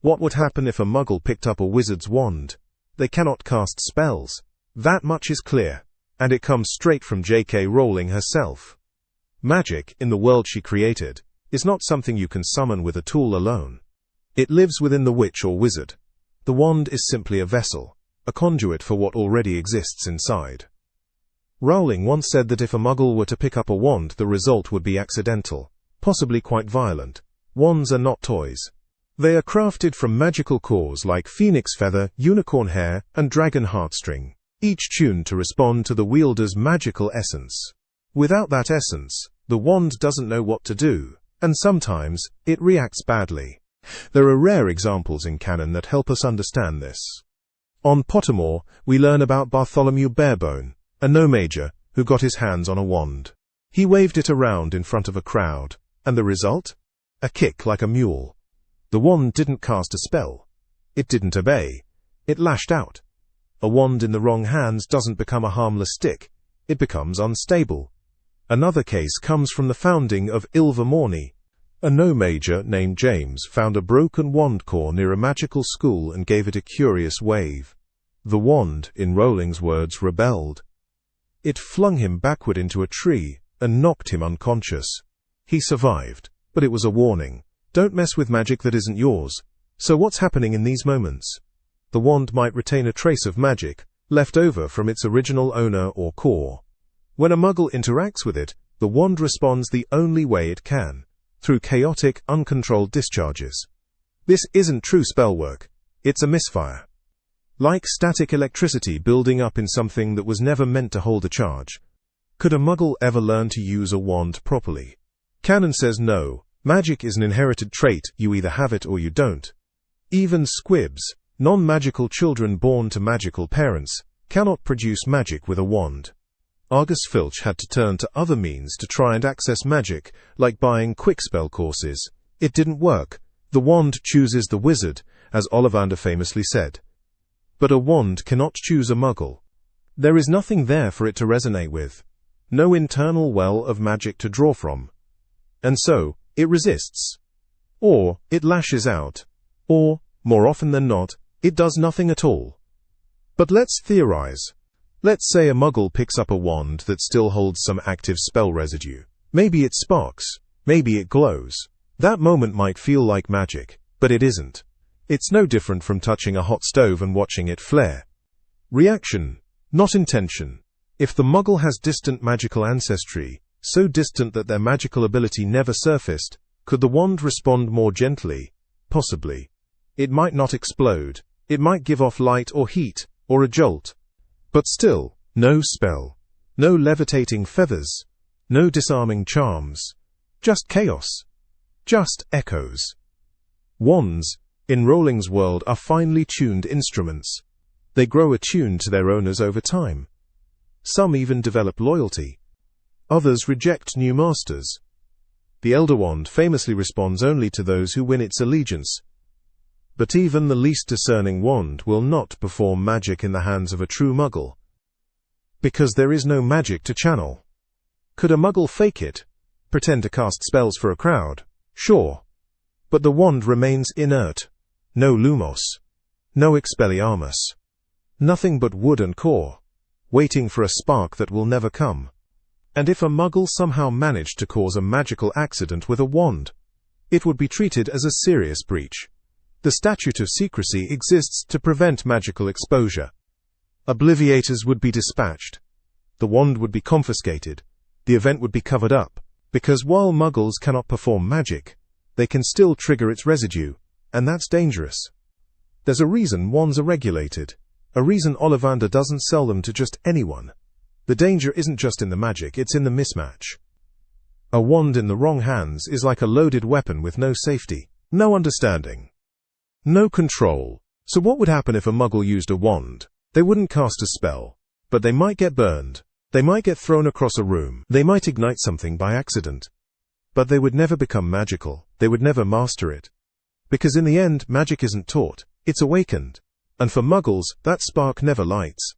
What would happen if a Muggle picked up a wizard's wand? They cannot cast spells. That much is clear, and it comes straight from J.K. Rowling herself. Magic, in the world she created, is not something you can summon with a tool alone. It lives within the witch or wizard. The wand is simply a vessel, a conduit for what already exists inside. Rowling once said that if a Muggle were to pick up a wand, the result would be accidental, possibly quite violent. Wands are not toys. They are crafted from magical cores like phoenix feather, unicorn hair, and dragon heartstring, each tuned to respond to the wielder's magical essence. Without that essence, the wand doesn't know what to do, and sometimes it reacts badly. There are rare examples in canon that help us understand this. On Pottermore, we learn about Bartholomew Barebone, a No-Maj who got his hands on a wand. He waved it around in front of a crowd, and the result? A kick like a mule. The wand didn't cast a spell. It didn't obey. It lashed out. A wand in the wrong hands doesn't become a harmless stick. It becomes unstable. Another case comes from the founding of Ilvermorny. A No-Maj named James found a broken wand core near a magical school and gave it a curious wave. The wand, in Rowling's words, rebelled. It flung him backward into a tree and knocked him unconscious. He survived, but it was a warning. Don't mess with magic that isn't yours. So what's happening in these moments? The wand might retain a trace of magic, left over from its original owner or core. When a Muggle interacts with it, the wand responds the only way it can, through chaotic, uncontrolled discharges. This isn't true spellwork. It's a misfire. Like static electricity building up in something that was never meant to hold a charge. Could a Muggle ever learn to use a wand properly? Canon says no. Magic is an inherited trait, you either have it or you don't. Even squibs, non-magical children born to magical parents, cannot produce magic with a wand. Argus Filch had to turn to other means to try and access magic, like buying quick spell courses. It didn't work. The wand chooses the wizard, as Ollivander famously said. But a wand cannot choose a Muggle. There is nothing there for it to resonate with. No internal well of magic to draw from. And so, it resists. Or, it lashes out. Or, more often than not, it does nothing at all. But let's theorize. Let's say a Muggle picks up a wand that still holds some active spell residue. Maybe it sparks. Maybe it glows. That moment might feel like magic, but it isn't. It's no different from touching a hot stove and watching it flare. Reaction, not intention. If the Muggle has distant magical ancestry, so distant that their magical ability never surfaced, could the wand respond more gently? Possibly. It might not explode. It might give off light or heat, or a jolt. But still, no spell. No levitating feathers. No disarming charms. Just chaos. Just echoes. Wands, in Rowling's world, are finely tuned instruments. They grow attuned to their owners over time. Some even develop loyalty. Others reject new masters. The Elder Wand famously responds only to those who win its allegiance. But even the least discerning wand will not perform magic in the hands of a true Muggle. Because there is no magic to channel. Could a Muggle fake it? Pretend to cast spells for a crowd? Sure. But the wand remains inert. No lumos. No expelliarmus. Nothing but wood and core. Waiting for a spark that will never come. And if a Muggle somehow managed to cause a magical accident with a wand, it would be treated as a serious breach. The statute of secrecy exists to prevent magical exposure. Obliviators would be dispatched. The wand would be confiscated. The event would be covered up. Because while Muggles cannot perform magic, they can still trigger its residue, and that's dangerous. There's a reason wands are regulated. A reason Ollivander doesn't sell them to just anyone. The danger isn't just in the magic, it's in the mismatch. A wand in the wrong hands is like a loaded weapon with no safety, no understanding, no control. So what would happen if a Muggle used a wand? They wouldn't cast a spell, but they might get burned. They might get thrown across a room. They might ignite something by accident. But they would never become magical. They would never master it. Because in the end, magic isn't taught, it's awakened. And for Muggles, that spark never lights.